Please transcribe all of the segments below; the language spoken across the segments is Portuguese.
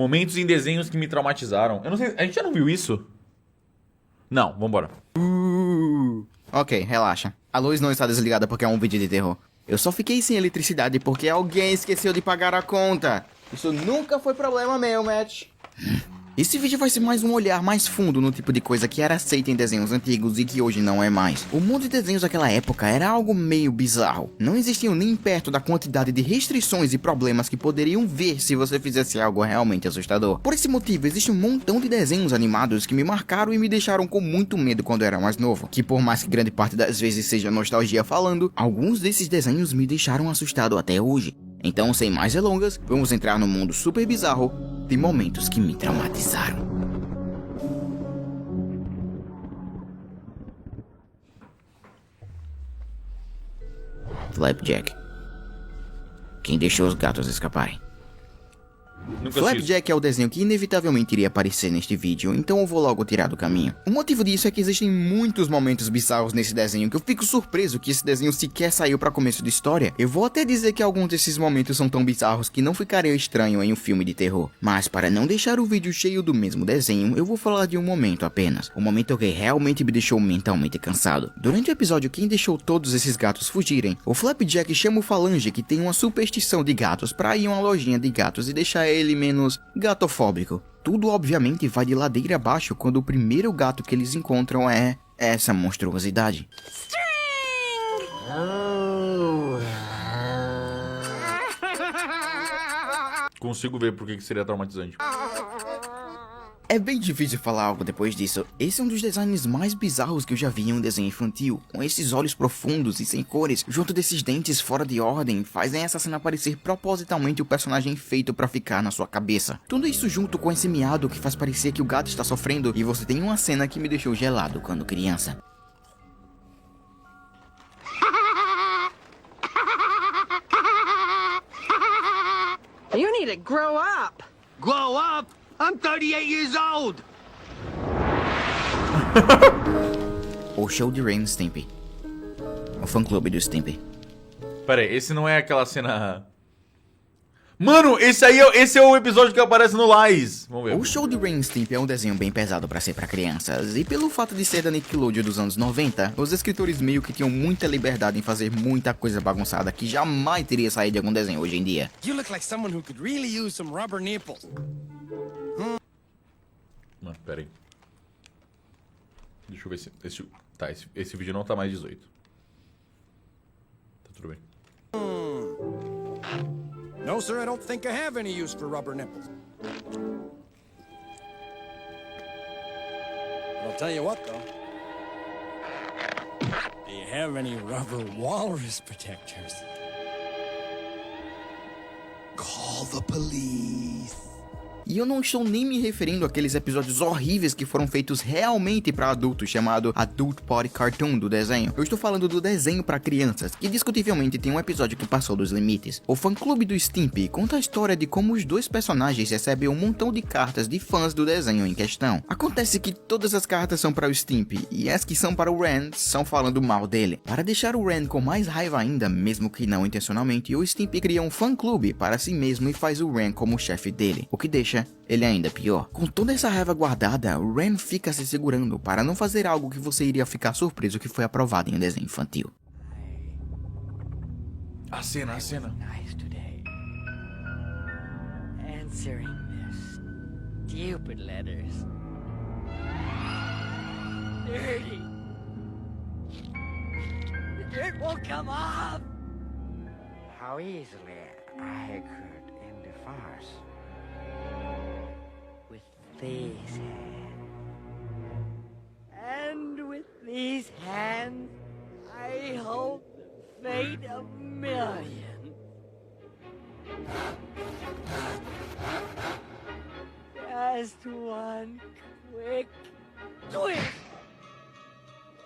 Momentos em desenhos que me traumatizaram. Eu não sei, a gente já não viu isso? Não, vambora. Ok, relaxa. A luz não está desligada porque é um vídeo de terror. Eu só fiquei sem eletricidade porque alguém esqueceu de pagar a conta. Isso nunca foi problema meu, Matt. Esse vídeo vai ser mais um olhar mais fundo no tipo de coisa que era aceita em desenhos antigos e que hoje não é mais. O mundo de desenhos daquela época era algo meio bizarro. Não existiam nem perto da quantidade de restrições e problemas que poderiam vir se você fizesse algo realmente assustador. Por esse motivo, existe um montão de desenhos animados que me marcaram e me deixaram com muito medo quando eu era mais novo. Que por mais que grande parte das vezes seja nostalgia falando, alguns desses desenhos me deixaram assustado até hoje. Então, sem mais delongas, vamos entrar no mundo super bizarro de momentos que me traumatizaram. Flapjack. Quem deixou os gatos escaparem? Nunca assisti. Flapjack é o desenho que inevitavelmente iria aparecer neste vídeo, então eu vou logo tirar do caminho. O motivo disso é que existem muitos momentos bizarros nesse desenho que eu fico surpreso que esse desenho sequer saiu para começo de história. Eu vou até dizer que alguns desses momentos são tão bizarros que não ficariam estranhos em um filme de terror. Mas para não deixar o vídeo cheio do mesmo desenho, eu vou falar de um momento apenas. Um momento que realmente me deixou mentalmente cansado. Durante o episódio Quem Deixou Todos Esses Gatos Fugirem, o Flapjack chama o Falange, que tem uma superstição de gatos, para ir a uma lojinha de gatos e deixar ele menos gatofóbico. Tudo obviamente vai de ladeira abaixo quando o primeiro gato que eles encontram é essa monstruosidade. Consigo ver por que seria traumatizante. É bem difícil falar algo depois disso. Esse é um dos designs mais bizarros que eu já vi em um desenho infantil. Com esses olhos profundos e sem cores, junto desses dentes fora de ordem, fazem essa cena parecer propositalmente o personagem feito pra ficar na sua cabeça. Tudo isso junto com esse miado que faz parecer que o gato está sofrendo, e você tem uma cena que me deixou gelado quando criança. You need to grow up. Grow up? I'm 38 years old! O show de Ren e Stimpy. O fã-clube do Stimpy. Pera aí, esse não é aquela cena... Mano, esse é o episódio que aparece no Lies. Vamos ver. O show de Ren e Stimpy é um desenho bem pesado pra ser pra crianças, e pelo fato de ser da Nickelodeon dos anos 90, os escritores meio que tinham muita liberdade em fazer muita coisa bagunçada que jamais teria saído de algum desenho hoje em dia. You look like someone who could really use some rubber nipples. Mano, pera aí. Deixa eu ver se... Esse vídeo não tá mais 18. Tá tudo bem. No, sir, I don't think I have any use for rubber nipples. But I'll tell you what, though. Do you have any rubber walrus protectors? Call the police. E eu não estou nem me referindo àqueles episódios horríveis que foram feitos realmente para adultos, chamado Adult Party Cartoon do desenho. Eu estou falando do desenho para crianças, que discutivelmente tem um episódio que passou dos limites. O fã-clube do Stimpy conta a história de como os dois personagens recebem um montão de cartas de fãs do desenho em questão. Acontece que todas as cartas são para o Stimpy, e as que são para o Ren são falando mal dele. Para deixar o Ren com mais raiva ainda, mesmo que não intencionalmente, o Stimpy cria um fã-clube para si mesmo e faz o Ren como chefe dele, o que deixa ele ainda pior. Com toda essa raiva guardada, o Ren fica se segurando para não fazer algo que você iria ficar surpreso que foi aprovado em um desenho infantil. A cena. Nice today. Answering this stupid letters. Dirty. The dirt won't come off. How easily I could end a farce. With these hands. And with these hands, I hold the fate of millions. Just one quick twist,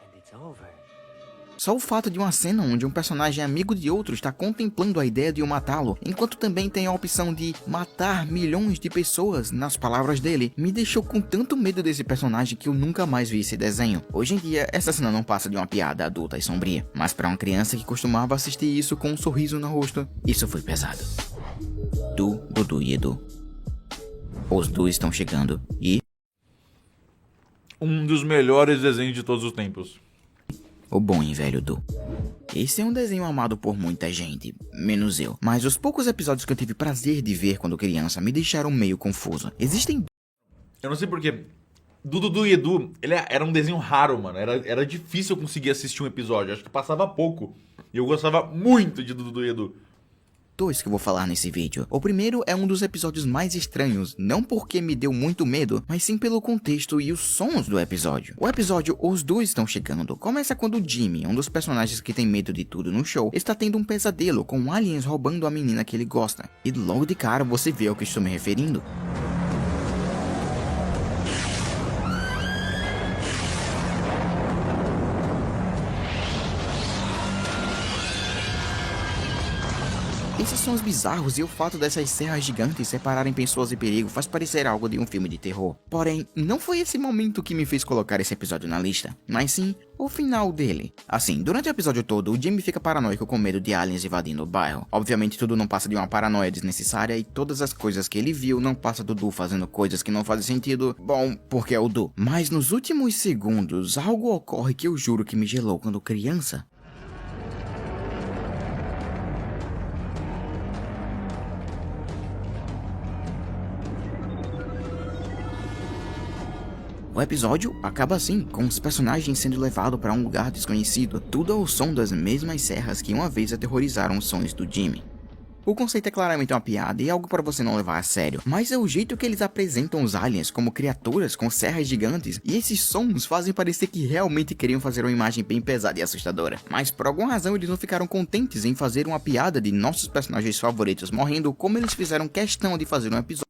and it's over. Só o fato de uma cena onde um personagem amigo de outro está contemplando a ideia de o matá-lo, enquanto também tem a opção de matar milhões de pessoas, nas palavras dele, me deixou com tanto medo desse personagem que eu nunca mais vi esse desenho. Hoje em dia, essa cena não passa de uma piada adulta e sombria, mas para uma criança que costumava assistir isso com um sorriso no rosto, isso foi pesado. Du, Dudu e Edu. Os dois estão chegando e... Um dos melhores desenhos de todos os tempos. O bom e velho Du. Esse é um desenho amado por muita gente, menos eu. Mas os poucos episódios que eu tive prazer de ver quando criança me deixaram meio confuso. Existem... Eu não sei porquê. Dudu e Edu, era um desenho raro, mano. Era difícil eu conseguir assistir um episódio. Acho que passava pouco. E eu gostava muito de Dudu e Edu. Dois que eu vou falar nesse vídeo. O primeiro é um dos episódios mais estranhos, não porque me deu muito medo, mas sim pelo contexto e os sons do episódio. O episódio Os Dois Estão Chegando começa quando Jimmy, um dos personagens que tem medo de tudo no show, está tendo um pesadelo com aliens roubando a menina que ele gosta. E logo de cara você vê ao que estou me referindo. Esses sons bizarros e o fato dessas serras gigantes separarem pessoas em perigo faz parecer algo de um filme de terror. Porém, não foi esse momento que me fez colocar esse episódio na lista, mas sim o final dele. Assim, durante o episódio todo, o Jimmy fica paranoico com medo de aliens invadindo o bairro. Obviamente tudo não passa de uma paranoia desnecessária e todas as coisas que ele viu não passa do Du fazendo coisas que não fazem sentido, bom, porque é o Du. Mas nos últimos segundos, algo ocorre que eu juro que me gelou quando criança. O episódio acaba assim, com os personagens sendo levados para um lugar desconhecido, tudo ao som das mesmas serras que uma vez aterrorizaram os sonhos do Jimmy. O conceito é claramente uma piada e algo para você não levar a sério, mas é o jeito que eles apresentam os aliens como criaturas com serras gigantes, e esses sons fazem parecer que realmente queriam fazer uma imagem bem pesada e assustadora. Mas por alguma razão eles não ficaram contentes em fazer uma piada de nossos personagens favoritos morrendo, como eles fizeram questão de fazer um episódio.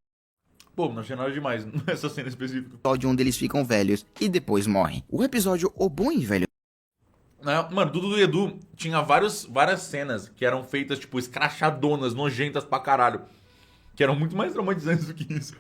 Pô, não achei nada demais nessa cena específica. Onde eles ficam velhos e depois morrem. O episódio O Bom e Velho... Mano, Dudu e Edu tinha várias cenas que eram feitas, tipo, escrachadonas, nojentas pra caralho. Que eram muito mais traumatizantes do que isso.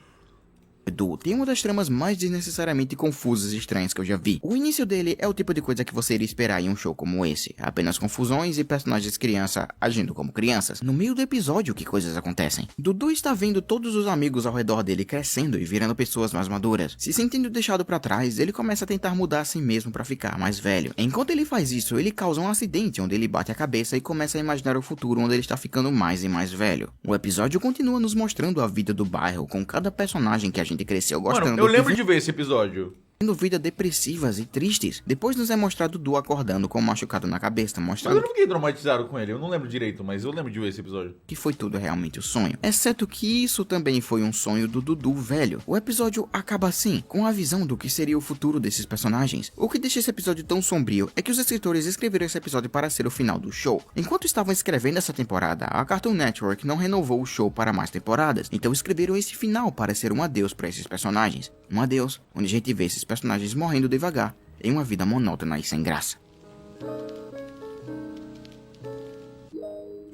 Edu tem uma das tramas mais desnecessariamente confusas e estranhas que eu já vi. O início dele é o tipo de coisa que você iria esperar em um show como esse. Apenas confusões e personagens criança agindo como crianças. No meio do episódio que coisas acontecem. Dudu está vendo todos os amigos ao redor dele crescendo e virando pessoas mais maduras. Se sentindo deixado pra trás, ele começa a tentar mudar a si mesmo pra ficar mais velho. Enquanto ele faz isso, ele causa um acidente onde ele bate a cabeça e começa a imaginar o futuro onde ele está ficando mais e mais velho. O episódio continua nos mostrando a vida do bairro com cada personagem que a gente cresceu gostando. Mano, eu lembro de ver esse episódio. Tendo vidas depressivas e tristes. Depois nos é mostrado Du acordando com um machucado na cabeça, Mas mostrando eu não fiquei traumatizado com ele, eu não lembro direito, mas eu lembro de ver esse episódio. que foi tudo realmente o sonho. Exceto que isso também foi um sonho do Dudu velho. O episódio acaba assim, com a visão do que seria o futuro desses personagens. O que deixa esse episódio tão sombrio é que os escritores escreveram esse episódio para ser o final do show. Enquanto estavam escrevendo essa temporada, a Cartoon Network não renovou o show para mais temporadas, então escreveram esse final para ser um adeus para esses personagens. Um adeus, onde a gente vê esses personagens morrendo devagar, em uma vida monótona e sem graça.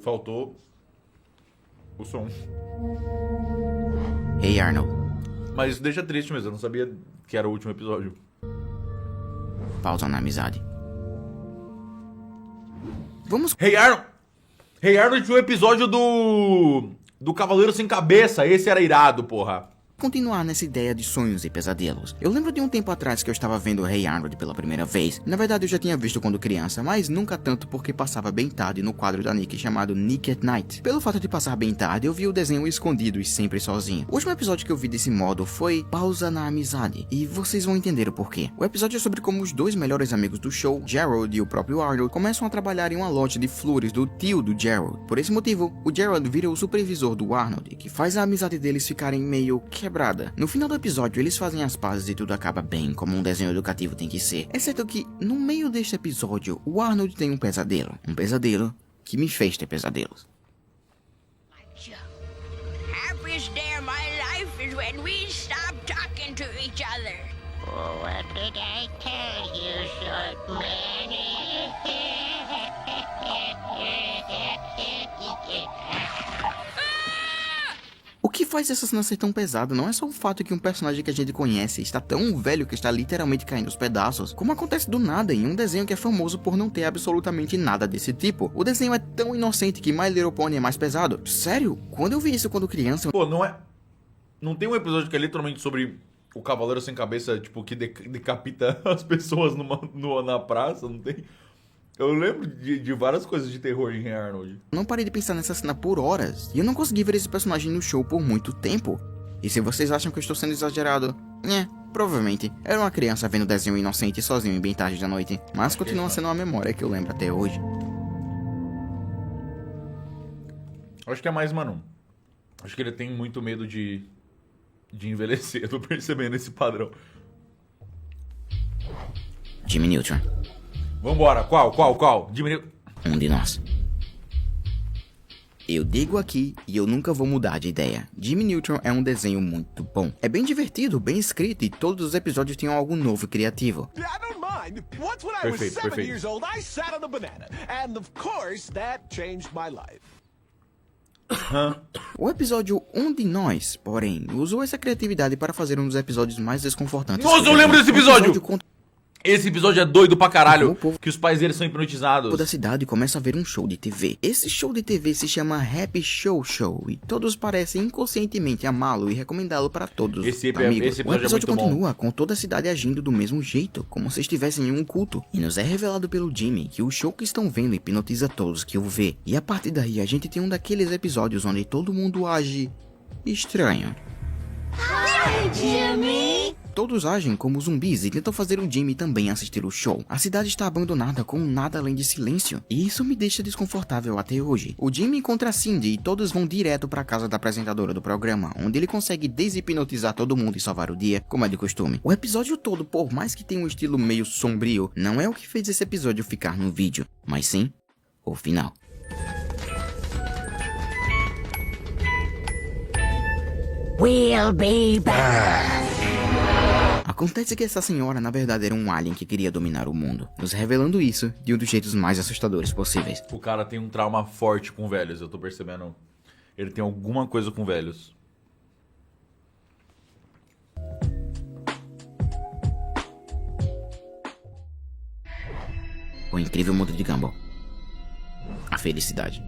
Faltou o som. Hey Arnold, Mas isso deixa triste mesmo, eu não sabia que era o último episódio. pausa na amizade. Vamos Hey Arnold! Hey Arnold tinha um episódio do Cavaleiro Sem Cabeça, esse era irado, porra. continuar nessa ideia de sonhos e pesadelos. Eu lembro de um tempo atrás que eu estava vendo Hey Arnold pela primeira vez. Na verdade eu já tinha visto quando criança, mas nunca tanto porque passava bem tarde no quadro da Nick chamado Nick at Night. Pelo fato de passar bem tarde, eu vi o desenho escondido e sempre sozinho. O último episódio que eu vi desse modo foi Pausa na Amizade, e vocês vão entender o porquê. O episódio é sobre como os dois melhores amigos do show, Gerald e o próprio Arnold, começam a trabalhar em uma loja de flores do tio do Gerald. Por esse motivo, o Gerald vira o supervisor do Arnold, que faz a amizade deles ficarem meio quebrada. No final do episódio, eles fazem as pazes e tudo acaba bem, como um desenho educativo tem que ser. Exceto que, no meio deste episódio, o Arnold tem um pesadelo. Um pesadelo que me fez ter pesadelos. Happiest day of my life is when we stop talking to each other. Oh, what did I tell you, short man? O que faz essa cena ser tão pesada não é só o fato que um personagem que a gente conhece está tão velho que está literalmente caindo aos pedaços, como acontece do nada em um desenho que é famoso por não ter absolutamente nada desse tipo. O desenho é tão inocente que My Little Pony é mais pesado. Sério? Quando eu vi isso quando criança... Pô, não é... Não tem um episódio que é literalmente sobre o Cavaleiro Sem Cabeça, tipo, que decapita as pessoas na praça, não tem? Eu lembro de várias coisas de terror em Hey Arnold. Não parei de pensar nessa cena por horas, e eu não consegui ver esse personagem no show por muito tempo. E se vocês acham que eu estou sendo exagerado, provavelmente. Era uma criança vendo desenho inocente sozinho bem tarde da noite, mas continua sendo uma memória que eu lembro até hoje. Acho que é mais, mano. Acho que ele tem muito medo de envelhecer. Eu tô percebendo esse padrão. Jimmy Neutron, Vambora. Qual? Diminuiu. um de nós. Eu digo aqui e eu nunca vou mudar de ideia. Jimmy Neutron é um desenho muito bom. É bem divertido, bem escrito e todos os episódios têm algo novo e criativo. Perfeito. years old, I sat on a banana, and of course that changed my life. O episódio Um de Nós, porém, usou essa criatividade para fazer um dos episódios mais desconfortantes. Nossa, eu lembro desse episódio! conta Esse episódio é doido pra caralho. O povo- Que os pais deles são hipnotizados. da cidade começa a ver um show de TV. Esse show de TV se chama Happy Show Show e todos parecem inconscientemente amá-lo e recomendá-lo para todos Esse os amigos. episódio O episódio é muito continua com toda a cidade agindo do mesmo jeito, como se estivessem em um culto. E nos é revelado pelo Jimmy que o show que estão vendo hipnotiza todos que o vê. E a partir daí a gente tem um daqueles episódios onde todo mundo age estranho. Todos agem como zumbis e tentam fazer o Jimmy também assistir o show. A cidade está abandonada com nada além de silêncio, e isso me deixa desconfortável até hoje. O Jimmy encontra a Cindy e todos vão direto para a casa da apresentadora do programa, onde ele consegue deshipnotizar todo mundo e salvar o dia, como é de costume. O episódio todo, por mais que tenha um estilo meio sombrio, não é o que fez esse episódio ficar no vídeo, mas sim o final. We'll be back. Acontece que essa senhora na verdade era um alien que queria dominar o mundo, nos revelando isso de um dos jeitos mais assustadores possíveis. O cara tem um trauma forte com velhos, eu tô percebendo. Ele tem alguma coisa com velhos. O Incrível Mundo de Gumball. A felicidade.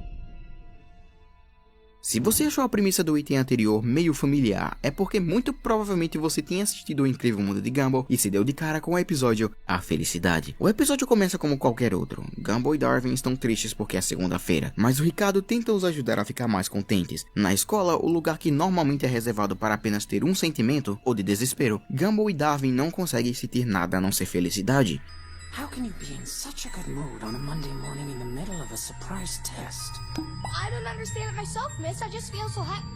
Se você achou a premissa do item anterior meio familiar, é porque muito provavelmente você tinha assistido O Incrível Mundo de Gumball e se deu de cara com o episódio A Felicidade. O episódio começa como qualquer outro. Gumball e Darwin estão tristes porque é segunda-feira, mas o Ricardo tenta os ajudar a ficar mais contentes. Na escola, o lugar que normalmente é reservado para apenas ter um sentimento, o de desespero, Gumball e Darwin não conseguem sentir nada a não ser felicidade. How can you be in such a good mood on a Monday morning in the middle of a surprise test? I don't understand it myself, miss. I just feel so happy.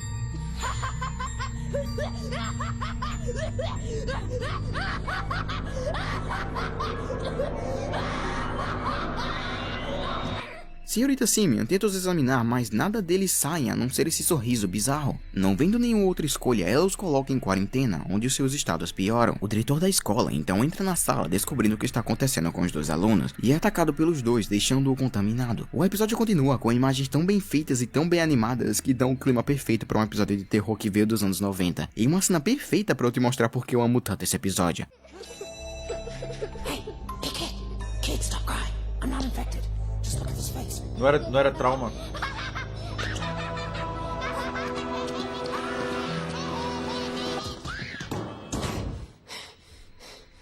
Senhorita Simeon tenta os examinar, mas nada deles sai a não ser esse sorriso bizarro. Não vendo nenhuma outra escolha, ela os coloca em quarentena, onde os seus estados pioram. O diretor da escola então entra na sala, descobrindo o que está acontecendo com os dois alunos, e é atacado pelos dois, deixando-o contaminado. O episódio continua com imagens tão bem feitas e tão bem animadas que dão um clima perfeito para um episódio de terror que veio dos anos 90, e uma cena perfeita para eu te mostrar porque eu amo tanto esse episódio. Hey, kid, stop crying. I'm not infected. Just look at his face. Não era trauma.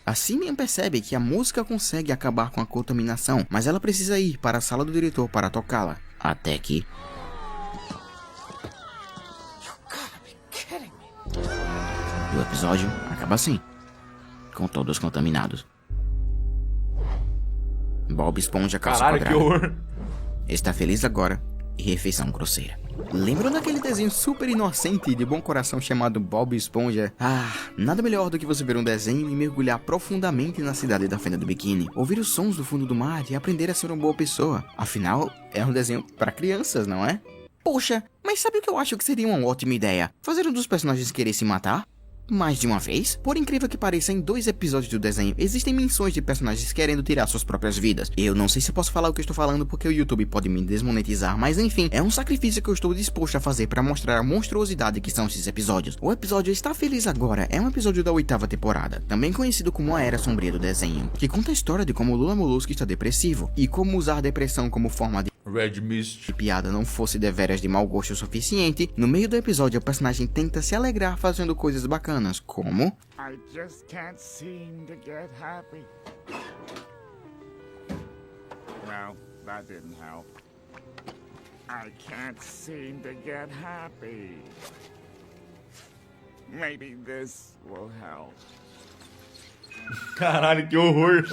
A Simeon percebe que a música consegue acabar com a contaminação, mas ela precisa ir para a sala do diretor para tocá-la. Até que... o episódio acaba assim, com todos contaminados. Bob Esponja calça Caralho, que quadrada. horror. Está feliz agora e refeição grosseira. Lembram daquele desenho super inocente e de bom coração chamado Bob Esponja? Ah, nada melhor do que você ver um desenho e mergulhar profundamente na cidade da Fenda do Biquíni, ouvir os sons do fundo do mar e aprender a ser uma boa pessoa. Afinal, é um desenho para crianças, não é? Poxa, mas sabe o que eu acho que seria uma ótima ideia? Fazer um dos personagens querer se matar? Mais de uma vez? Por incrível que pareça, em 2 episódios do desenho existem menções de personagens querendo tirar suas próprias vidas. Eu não sei se posso falar o que eu estou falando porque o YouTube pode me desmonetizar, mas enfim, é um sacrifício que eu estou disposto a fazer para mostrar a monstruosidade que são esses episódios. O episódio Está Feliz Agora é um episódio da 8ª temporada, também conhecido como A Era Sombria do Desenho, que conta a história de como Lula Molusco está depressivo e como usar a depressão como forma de Red Mist. piada não fosse deveras de mau gosto o suficiente, no meio do episódio o personagem tenta se alegrar fazendo coisas bacanas, como... I just can't seem to get happy. Well, that didn't help. I can't seem to get happy. Maybe this will help. Caralho, que horror.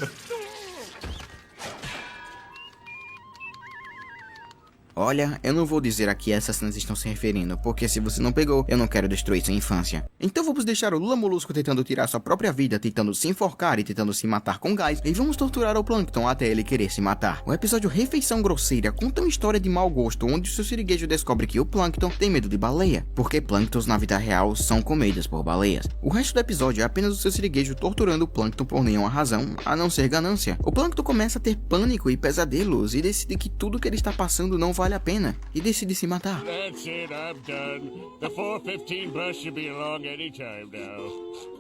Olha, eu não vou dizer a que essas cenas estão se referindo, porque se você não pegou, eu não quero destruir sua infância. Então vamos deixar o Lula Molusco tentando tirar sua própria vida, tentando se enforcar e tentando se matar com gás, e vamos torturar o Plankton até ele querer se matar. O episódio Refeição Grosseira conta uma história de mau gosto, onde o seu siriguejo descobre que o Plankton tem medo de baleia, porque Planktons na vida real são comidos por baleias. O resto do episódio é apenas o seu siriguejo torturando o Plankton por nenhuma razão, a não ser ganância. O Plankton começa a ter pânico e pesadelos, e decide que tudo que ele está passando não vale a pena, e decide se matar. That's it, I'm done. The 415 bus should be along any time now.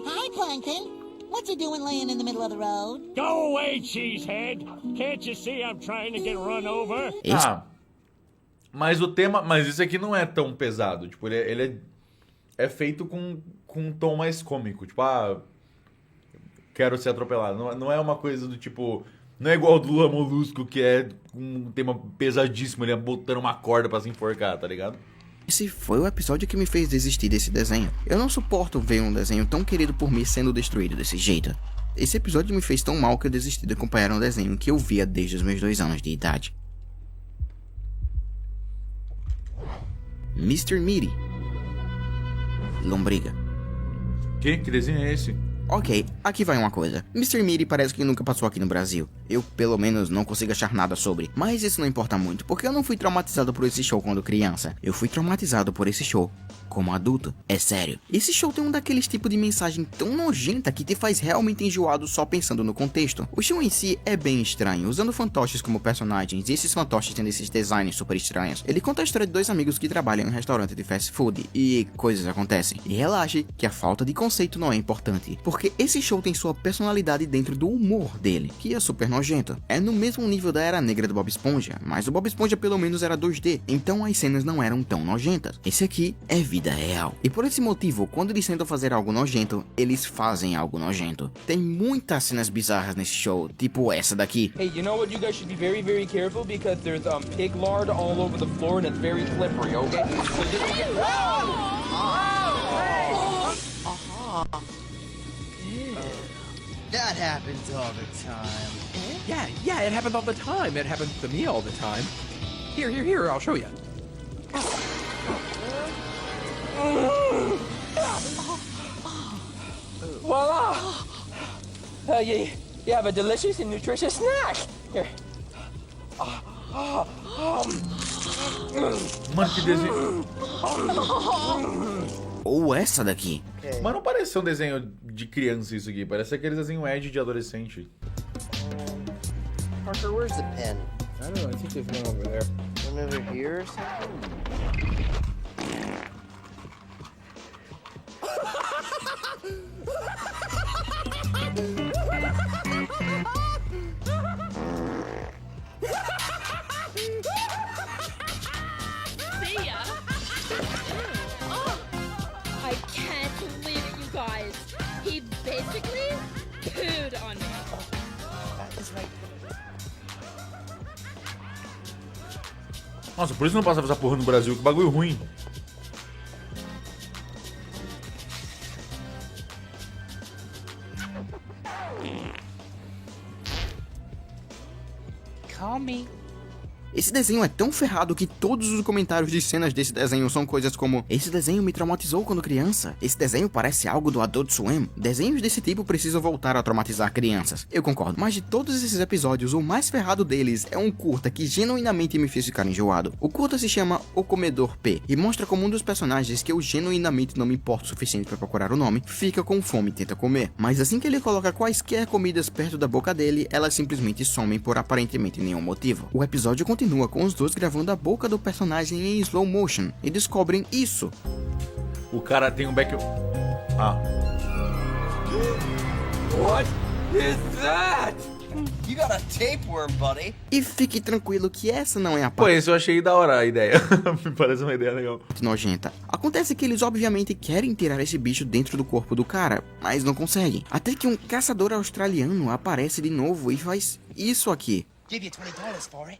Hi, Plankton. What you doing laying in the middle of the road? Go away, cheesehead! Can't you see I'm trying to get run over? Mas o tema... Mas isso aqui não é tão pesado. Tipo, ele é feito com um tom mais cômico. Tipo, quero ser atropelado. Não é uma coisa do tipo... Não é igual ao do Lula Molusco, que é um tema pesadíssimo, ele é botando uma corda pra se enforcar, tá ligado? Esse foi o episódio que me fez desistir desse desenho. Eu não suporto ver um desenho tão querido por mim sendo destruído desse jeito. Esse episódio me fez tão mal que eu desisti de acompanhar um desenho que eu via desde os meus 2 anos de idade. Mr. Meaty. Lombriga. Que desenho é esse? Ok, aqui vai uma coisa. Mr. Meaty parece que nunca passou aqui no Brasil. Eu, pelo menos, não consigo achar nada sobre. Mas isso não importa muito, porque eu não fui traumatizado por esse show quando criança. Eu fui traumatizado por esse show como adulto. É sério. Esse show tem um daqueles tipos de mensagem tão nojenta que te faz realmente enjoado só pensando no contexto. O show em si é bem estranho, usando fantoches como personagens, e esses fantoches tendo esses designs super estranhos. Ele conta a história de 2 amigos que trabalham em um restaurante de fast food, e coisas acontecem. E relaxe que a falta de conceito não é importante, porque esse show tem sua personalidade dentro do humor dele, que é super nojento. É no mesmo nível da Era Negra do Bob Esponja, mas o Bob Esponja pelo menos era 2D, então as cenas não eram tão nojentas. Esse aqui é vida real. E por esse motivo, quando eles tentam fazer algo nojento, eles fazem algo nojento. Tem muitas cenas bizarras nesse show, tipo essa daqui. Hey, you know what? You guys should be very, very careful because there's pig lard all over the floor and it's very slippery, okay? So just get... That happens all the time. Yeah, it happens all the time. It happens to me all the time. Here, I'll show you. Voila! You have a delicious and nutritious snack. Here. Mano, que desenho. Ou essa daqui. Mas não parece ser um desenho de criança isso aqui. Parece aquele desenho Ed de adolescente. Parker, where's the pen? I don't know. I think there's one over there. One over here or something? See ya. Oh, I can't believe it, you guys. He basically pooed on me. That is right. Nossa, por isso não passava essa porra no Brasil, que bagulho ruim. Call me. Esse desenho é tão ferrado que todos os comentários de cenas desse desenho são coisas como: esse desenho me traumatizou quando criança, esse desenho parece algo do Adult Swim, desenhos desse tipo precisam voltar a traumatizar crianças. Eu concordo, mas de todos esses episódios, o mais ferrado deles é um curta que genuinamente me fez ficar enjoado. O curta se chama O Comedor P e mostra como um dos personagens, que eu genuinamente não me importo o suficiente para procurar o nome, fica com fome e tenta comer, mas assim que ele coloca quaisquer comidas perto da boca dele, elas simplesmente somem por aparentemente nenhum motivo. O episódio continua com os dois gravando a boca do personagem em slow motion e descobrem isso. O cara tem um back... What is that? You got a tapeworm, buddy. E fique tranquilo que essa não é a Pô, parte esse eu achei da hora a ideia. Me parece uma ideia legal. nojenta. Acontece que eles obviamente querem tirar esse bicho dentro do corpo do cara, mas não conseguem. Até que um caçador australiano aparece de novo e faz isso aqui. Give you $20 for it.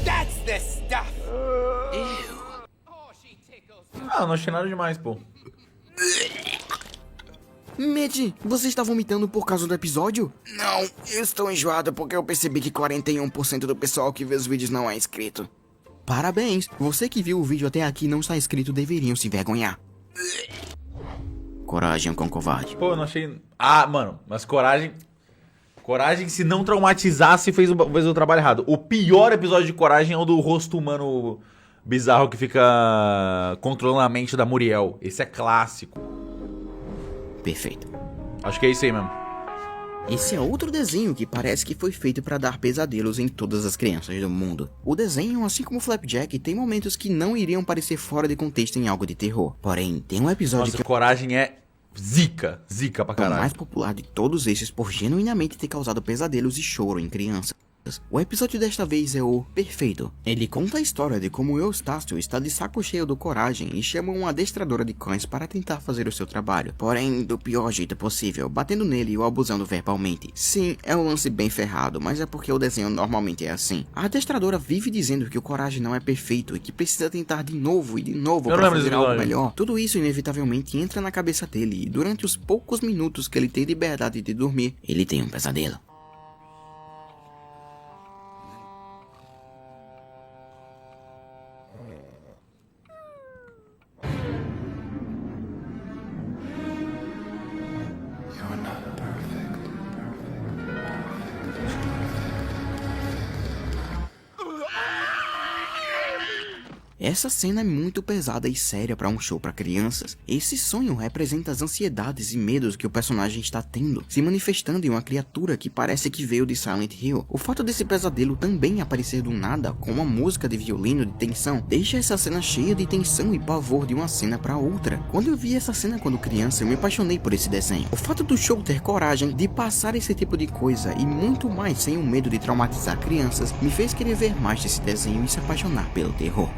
That's the stuff. Ah, não achei nada demais, pô. Matt, você está vomitando por causa do episódio? Não, eu estou enjoado porque eu percebi que 41% do pessoal que vê os vídeos não é inscrito. Parabéns, você que viu o vídeo até aqui e não está inscrito deveriam se envergonhar. Coragem com covarde. Pô, eu não achei... Ah, mano, mas Coragem... Coragem, se não traumatizasse, fez o trabalho errado. O pior episódio de Coragem é o do rosto humano bizarro que fica controlando a mente da Muriel. Esse é clássico. Perfeito. Acho que é isso aí mesmo. Esse é outro desenho que parece que foi feito para dar pesadelos em todas as crianças do mundo. O desenho, assim como Flapjack, tem momentos que não iriam parecer fora de contexto em algo de terror. Porém, tem um episódio Nossa, que... Coragem é zica pra o caralho. mais popular de todos esses por genuinamente ter causado pesadelos e choro em crianças. O episódio desta vez é o Perfeito. Ele conta a história de como Eustácio está de saco cheio do Coragem e chama uma adestradora de cães para tentar fazer o seu trabalho, porém do pior jeito possível, batendo nele e o abusando verbalmente. Sim, é um lance bem ferrado, mas é porque o desenho normalmente é assim. A adestradora vive dizendo que o Coragem não é perfeito e que precisa tentar de novo e de novo para fazer algo melhor. Tudo isso inevitavelmente entra na cabeça dele e durante os poucos minutos que ele tem liberdade de dormir, ele tem um pesadelo. Essa cena é muito pesada e séria para um show para crianças. Esse sonho representa as ansiedades e medos que o personagem está tendo, se manifestando em uma criatura que parece que veio de Silent Hill. O fato desse pesadelo também aparecer do nada, com uma música de violino de tensão, deixa essa cena cheia de tensão e pavor de uma cena para outra. Quando eu vi essa cena quando criança, eu me apaixonei por esse desenho. O fato do show ter coragem de passar esse tipo de coisa e muito mais sem o medo de traumatizar crianças, me fez querer ver mais desse desenho e se apaixonar pelo terror.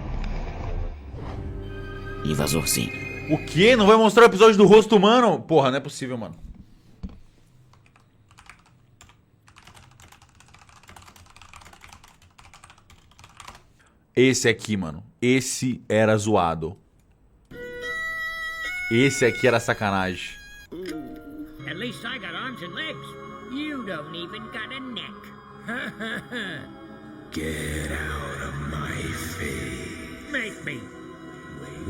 Invasor sim. O quê? Não vai mostrar o episódio do rosto humano? Porra, não é possível, mano. Esse aqui, mano. Esse era zoado. Esse aqui era sacanagem. At least I got arms and legs. You don't even got a neck. Get out of my face. Make me.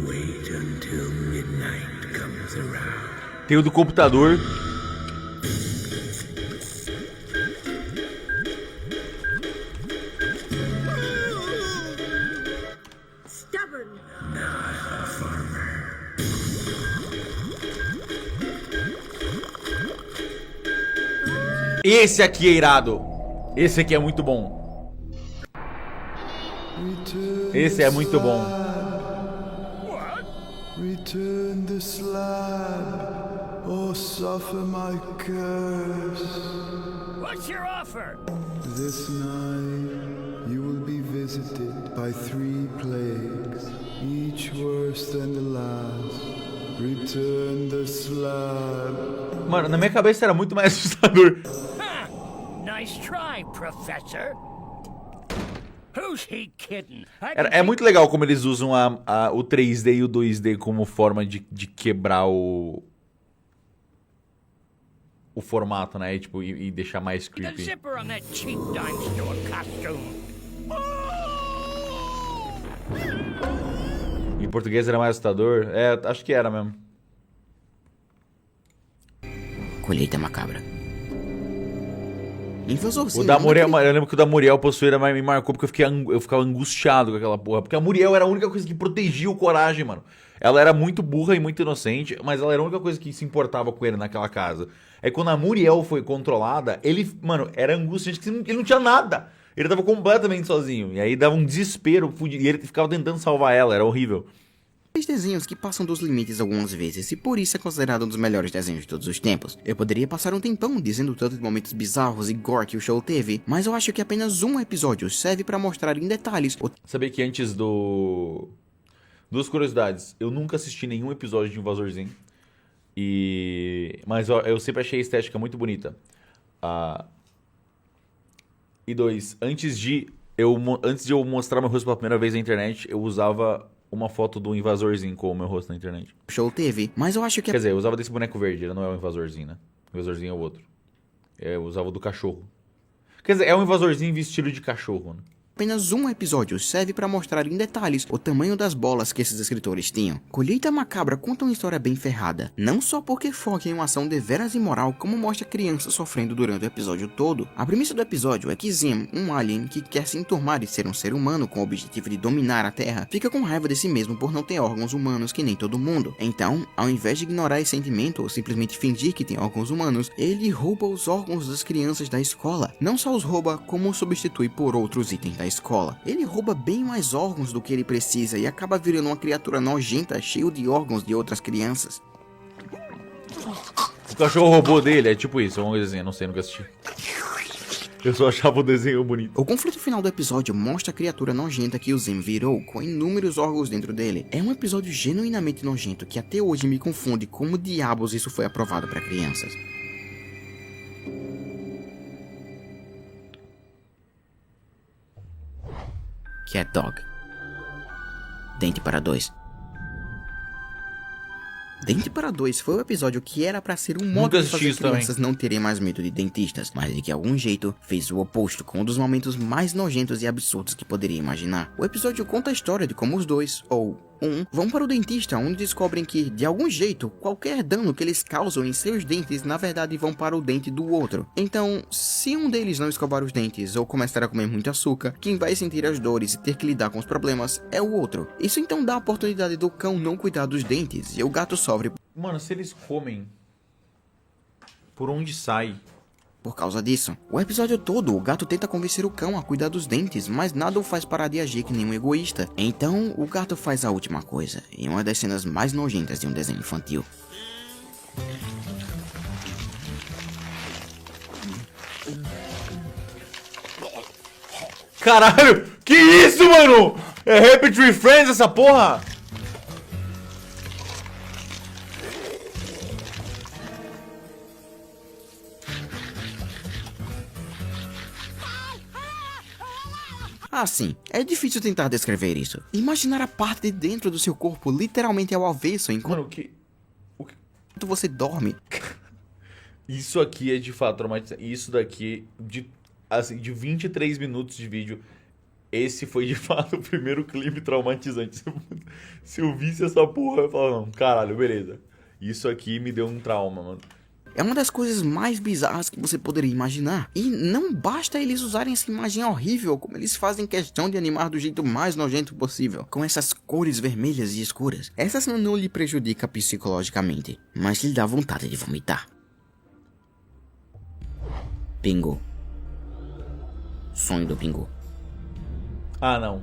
Wait until midnight comes around. Tem o do computador. Stubborn. Not a farmer. Esse aqui é irado. Esse aqui é muito bom. Esse é muito bom. Return the slab, or suffer my curse. What's your offer? This night you will be visited by 3 plagues, each worse than the last. Return the slab. Mano, na minha cabeça era muito mais assustador. Nice try, Professor. Who's he kidding? É muito legal como eles usam o 3D e o 2D como forma de quebrar o formato, né? E deixar mais creepy. Zipper on that cheap dime store costume. Em português era mais assustador? É, acho que era mesmo. Colheita macabra. Invasor, sim, o da Muriel, eu lembro que o da Muriel possuíra me marcou porque eu ficava angustiado com aquela porra. Porque a Muriel era a única coisa que protegia o Coragem, mano. Ela era muito burra e muito inocente, mas ela era a única coisa que se importava com ele naquela casa. Aí quando a Muriel foi controlada, ele, mano, era angustiante, ele não tinha nada. Ele tava completamente sozinho. E aí dava um desespero, e ele ficava tentando salvar ela, era horrível. desenhos que passam dos limites algumas vezes e por isso é considerado um dos melhores desenhos de todos os tempos. Eu poderia passar um tempão dizendo tanto de momentos bizarros e gore que o show teve, mas eu acho que apenas um episódio serve pra mostrar em detalhes o... Sabia que antes do... Duas curiosidades. Eu nunca assisti nenhum episódio de Invasorzinho. Mas eu sempre achei a estética muito bonita. E dois, antes de eu mostrar meu rosto pela primeira vez na internet, eu usava uma foto do Invasorzinho com o meu rosto na internet. O show teve, mas eu acho que... Quer dizer, eu usava desse boneco verde, ele não é o Invasorzinho, né? O Invasorzinho é o outro. Eu usava o do cachorro. Quer dizer, é um Invasorzinho vestido de cachorro, né? Apenas um episódio serve para mostrar em detalhes o tamanho das bolas que esses escritores tinham. Colheita Macabra conta uma história bem ferrada, não só porque foca em uma ação deveras imoral, como mostra crianças sofrendo durante o episódio todo. A premissa do episódio é que Zim, um alien que quer se enturmar e ser um ser humano com o objetivo de dominar a Terra, fica com raiva de si mesmo por não ter órgãos humanos que nem todo mundo. Então, ao invés de ignorar esse sentimento ou simplesmente fingir que tem órgãos humanos, ele rouba os órgãos das crianças da escola. Não só os rouba, como os substitui por outros itens da escola. Ele rouba bem mais órgãos do que ele precisa e acaba virando uma criatura nojenta, cheio de órgãos de outras crianças. O cachorro robô dele é tipo isso, é uma coisa assim, eu não sei, nunca assisti. Eu só achava o desenho bonito. O conflito final do episódio mostra a criatura nojenta que o Zim virou, com inúmeros órgãos dentro dele. É um episódio genuinamente nojento que até hoje me confunde como diabos isso foi aprovado para crianças. Cat Dog. Dente para dois. Dente para dois foi o episódio que era pra ser um modo de fazer crianças não terem mais medo de dentistas, mas de que algum jeito fez o oposto, com um dos momentos mais nojentos e absurdos que poderia imaginar. O episódio conta a história de como os dois, ou vão para o dentista, onde descobrem que, de algum jeito, qualquer dano que eles causam em seus dentes, na verdade vão para o dente do outro. Então, se um deles não escovar os dentes ou começar a comer muito açúcar, quem vai sentir as dores e ter que lidar com os problemas é o outro. Isso então dá a oportunidade do cão não cuidar dos dentes, e o gato sofre. Mano, se eles comem, por onde sai? Por causa disso, o episódio todo, o gato tenta convencer o cão a cuidar dos dentes, mas nada o faz parar de agir que nem um egoísta. Então, o gato faz a última coisa, em uma das cenas mais nojentas de um desenho infantil. Caralho, que isso, mano? É Happy Tree Friends essa porra? Assim, é difícil tentar descrever isso. Imaginar a parte de dentro do seu corpo literalmente ao avesso enquanto você dorme. Isso aqui é de fato traumatizante. Isso daqui, de 23 minutos de vídeo, esse foi de fato o primeiro clipe traumatizante. Se eu visse essa porra, eu falava, não, caralho, beleza. Isso aqui me deu um trauma, mano. É uma das coisas mais bizarras que você poderia imaginar. E não basta eles usarem essa imagem horrível, como eles fazem questão de animar do jeito mais nojento possível, com essas cores vermelhas e escuras. Essa cena não lhe prejudica psicologicamente, mas lhe dá vontade de vomitar. Pingu. Sonho do Pingu. Ah, não.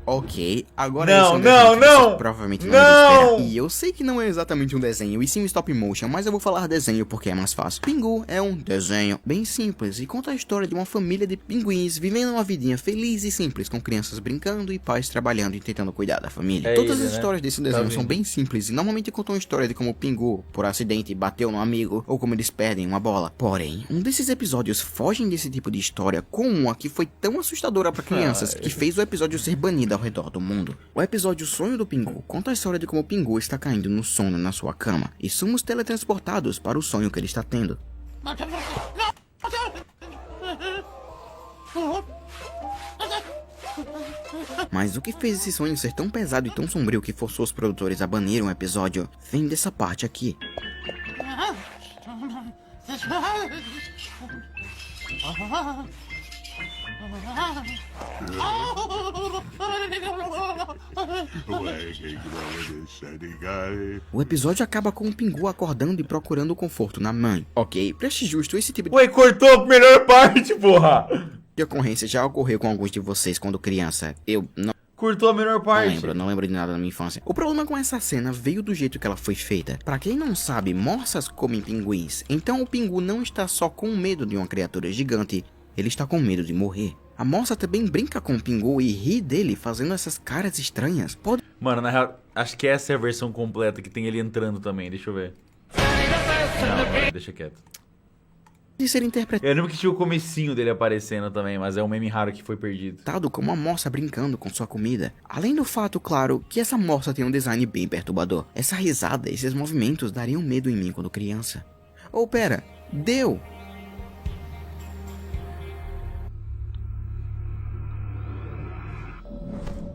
Ok, agora não, esse é um desenho que você provavelmente não espera. E eu sei que não é exatamente um desenho, e sim um stop motion, mas eu vou falar desenho porque é mais fácil. Pingu é um desenho bem simples e conta a história de uma família de pinguins vivendo uma vidinha feliz e simples, com crianças brincando e pais trabalhando e tentando cuidar da família. Todas as histórias desse desenho são bem simples e normalmente contam a história de como o Pingu, por acidente, bateu num amigo ou como eles perdem uma bola. Porém, um desses episódios fogem desse tipo de história com uma que foi tão assustadora para crianças que fez o episódio ser banido ao redor do mundo. O episódio Sonho do Pingu conta a história de como o Pingu está caindo no sono na sua cama e somos teletransportados para o sonho que ele está tendo. Mas o que fez esse sonho ser tão pesado e tão sombrio que forçou os produtores a banir um episódio vem dessa parte aqui. O episódio acaba com o Pingu acordando e procurando conforto na mãe. Ok, pra ser justo, esse tipo de... Ué, cortou a melhor parte, porra! de ocorrência já ocorreu com alguns de vocês quando criança. Eu não... Curtou a melhor parte. Não lembro de nada da minha infância. O problema com essa cena veio do jeito que ela foi feita. Pra quem não sabe, morsas comem pinguins. Então o pingu não está só com medo de uma criatura gigante, ele está com medo de morrer. A morsa também brinca com o pingu e ri dele fazendo essas caras estranhas. Mano, na real, acho que essa é a versão completa que tem ele entrando também. Deixa eu ver. Não, deixa quieto. De ser interpretado. Eu lembro que tinha o comecinho dele aparecendo também, mas é um meme raro que foi perdido. Como uma morsa brincando com sua comida. Além do fato, claro, que essa morsa tem um design bem perturbador. Essa risada, esses movimentos dariam medo em mim quando criança. Ou pera, deu!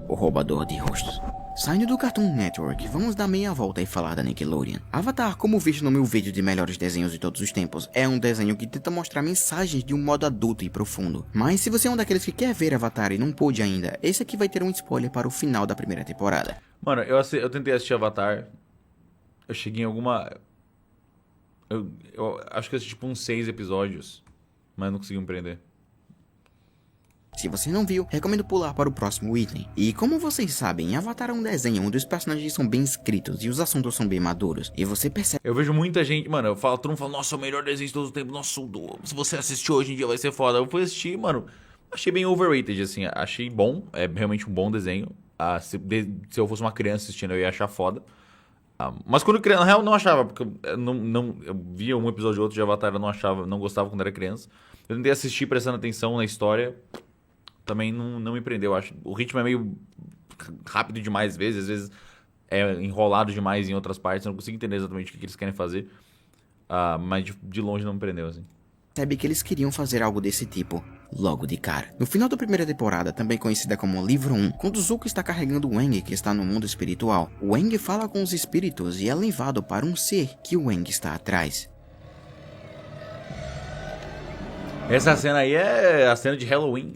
O roubador de rostos. Saindo do Cartoon Network, vamos dar meia volta e falar da Nickelodeon. Avatar, como visto no meu vídeo de melhores desenhos de todos os tempos, é um desenho que tenta mostrar mensagens de um modo adulto e profundo. Mas se você é um daqueles que quer ver Avatar e não pôde ainda, esse aqui vai ter um spoiler para o final da primeira temporada. Mano, eu tentei assistir Avatar, eu cheguei em alguma... Eu acho que eu assisti tipo uns 6 episódios, mas não consegui me prender. Se você não viu, recomendo pular para o próximo item. E como vocês sabem, Avatar é um desenho onde os personagens são bem escritos e os assuntos são bem maduros. E você percebe... Eu vejo muita gente, mano, todo mundo fala, nossa, é o melhor desenho de todos os tempos, nossa, se você assistir hoje em dia vai ser foda. Eu fui assistir, mano, achei bem overrated, assim, achei bom, é realmente um bom desenho. Se eu fosse uma criança assistindo, eu ia achar foda. Mas quando criança, na real, não achava, porque eu via um episódio ou outro de Avatar, eu não gostava quando era criança. Eu tentei assistir prestando atenção na história... Também não me prendeu, acho. O ritmo é meio rápido demais, às vezes é enrolado demais em outras partes. Eu não consigo entender exatamente o que eles querem fazer. Mas de longe não me prendeu, assim. Percebe que eles queriam fazer algo desse tipo, logo de cara. No final da primeira temporada, também conhecida como Livro 1, quando Zuko está carregando o Aang, que está no mundo espiritual, o Aang fala com os espíritos e é levado para um ser que o Aang está atrás. Essa cena aí é a cena de Halloween.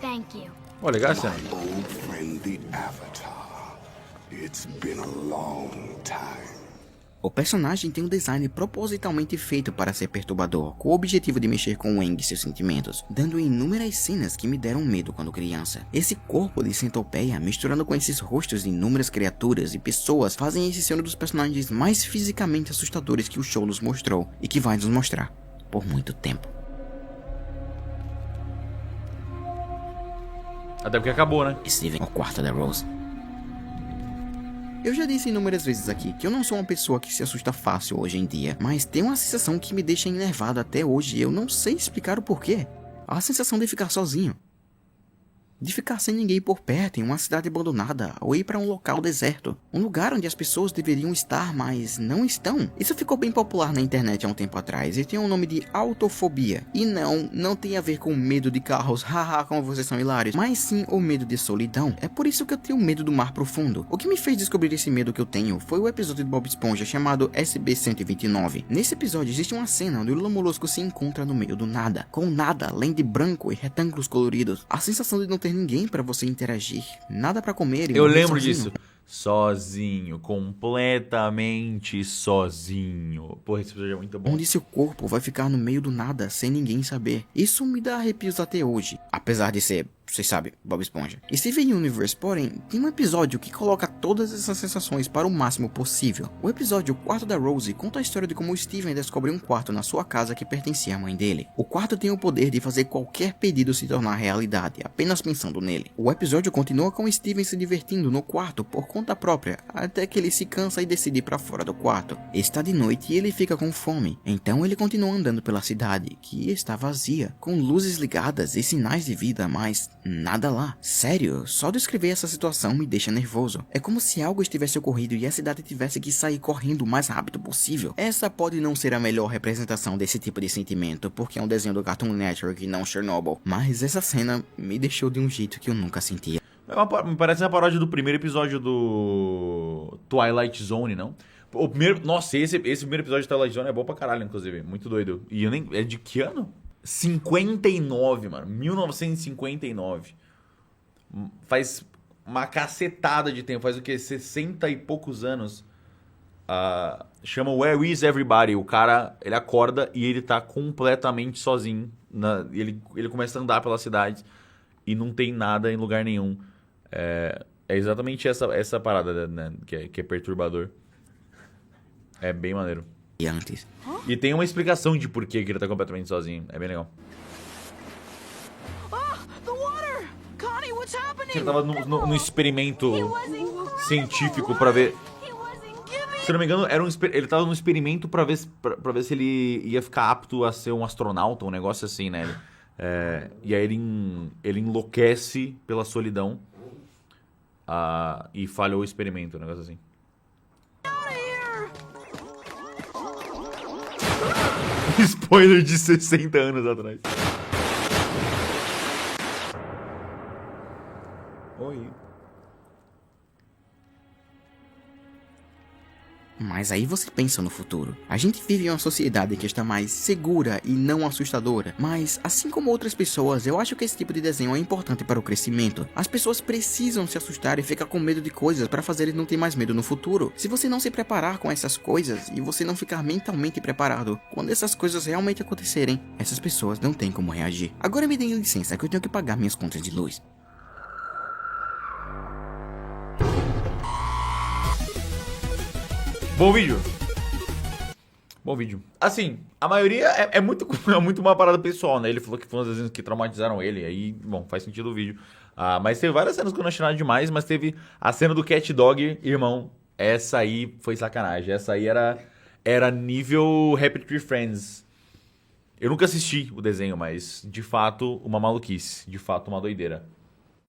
Thank you. Ó, legal essa cena. Old friend, the Avatar. It's been a long time. O personagem tem um design propositalmente feito para ser perturbador, com o objetivo de mexer com o Aang e seus sentimentos, dando inúmeras cenas que me deram medo quando criança. Esse corpo de centopeia, misturando com esses rostos de inúmeras criaturas e pessoas, fazem esse ser um dos personagens mais fisicamente assustadores que o show nos mostrou, e que vai nos mostrar, por muito tempo. Até porque acabou, né? Steven, o quarto da Rose. Eu já disse inúmeras vezes aqui que eu não sou uma pessoa que se assusta fácil hoje em dia, mas tem uma sensação que me deixa enervado até hoje e eu não sei explicar o porquê. A sensação de ficar sozinho. De ficar sem ninguém por perto em uma cidade abandonada ou ir para um local deserto. Um lugar onde as pessoas deveriam estar, mas não estão. Isso ficou bem popular na internet há um tempo atrás e tem o nome de autofobia. E não tem a ver com medo de carros, haha, como vocês são hilários, mas sim o medo de solidão. É por isso que eu tenho medo do mar profundo. O que me fez descobrir esse medo que eu tenho foi o episódio de Bob Esponja chamado SB-129. Nesse episódio existe uma cena onde o Lula Molusco se encontra no meio do nada, com nada além de branco e retângulos coloridos. A sensação de não ter ninguém para você interagir, nada para comer. Eu lembro disso. Sozinho, completamente sozinho. Porra, esse episódio é muito bom. Onde seu corpo vai ficar no meio do nada sem ninguém saber. Isso me dá arrepios até hoje, apesar de ser, vocês sabem, Bob Esponja. Steven Universe, porém, tem um episódio que coloca todas essas sensações para o máximo possível. O episódio O Quarto da Rose conta a história de como o Steven descobre um quarto na sua casa que pertencia à mãe dele. O quarto tem o poder de fazer qualquer pedido se tornar realidade, apenas pensando nele. O episódio continua com o Steven se divertindo no quarto por conta própria, até que ele se cansa e decide ir para fora do quarto. Está de noite e ele fica com fome, então ele continua andando pela cidade, que está vazia, com luzes ligadas e sinais de vida, mas nada lá. Sério, só descrever essa situação me deixa nervoso. É como se algo estivesse ocorrido e a cidade tivesse que sair correndo o mais rápido possível. Essa pode não ser a melhor representação desse tipo de sentimento, porque é um desenho do Cartoon Network e não Chernobyl, mas essa cena me deixou de um jeito que eu nunca sentia. Me parece uma paródia do primeiro episódio do Twilight Zone, não? O primeiro... Nossa, esse primeiro episódio de Twilight Zone é bom pra caralho, inclusive. Muito doido. E eu nem... É de que ano? 59, mano. 1959. Faz uma cacetada de tempo. Faz o quê? 60 e poucos anos. Chama Where is Everybody? O cara, ele acorda e ele tá completamente sozinho Ele começa a andar pela cidade e não tem nada em lugar nenhum. É exatamente essa parada, né, que é perturbador. É bem maneiro. E antes. E tem uma explicação de por que ele tá completamente sozinho. É bem legal. The water! Connie, what's happening? Ele tava no experimento científico pra ver... Se não me engano, ele tava num experimento pra ver se ele ia ficar apto a ser um astronauta, um negócio assim, né? E aí ele enlouquece pela solidão e falhou o experimento, um negócio assim. Spoiler de 60 anos atrás. Oi. Mas aí você pensa no futuro. A gente vive em uma sociedade que está mais segura e não assustadora. Mas, assim como outras pessoas, eu acho que esse tipo de desenho é importante para o crescimento. As pessoas precisam se assustar e ficar com medo de coisas para fazer eles não ter mais medo no futuro. Se você não se preparar com essas coisas e você não ficar mentalmente preparado, quando essas coisas realmente acontecerem, essas pessoas não têm como reagir. Agora me deem licença que eu tenho que pagar minhas contas de luz. Bom vídeo. Bom vídeo. Assim, a maioria é muito uma parada pessoal, né? Ele falou que foram os desenhos que traumatizaram ele. Aí, bom, faz sentido o vídeo. Mas teve várias cenas que eu não achei nada demais. Mas teve a cena do Cat Dog, irmão. Essa aí foi sacanagem. Essa aí era nível Happy Tree Friends. Eu nunca assisti o desenho, mas de fato uma maluquice. De fato uma doideira.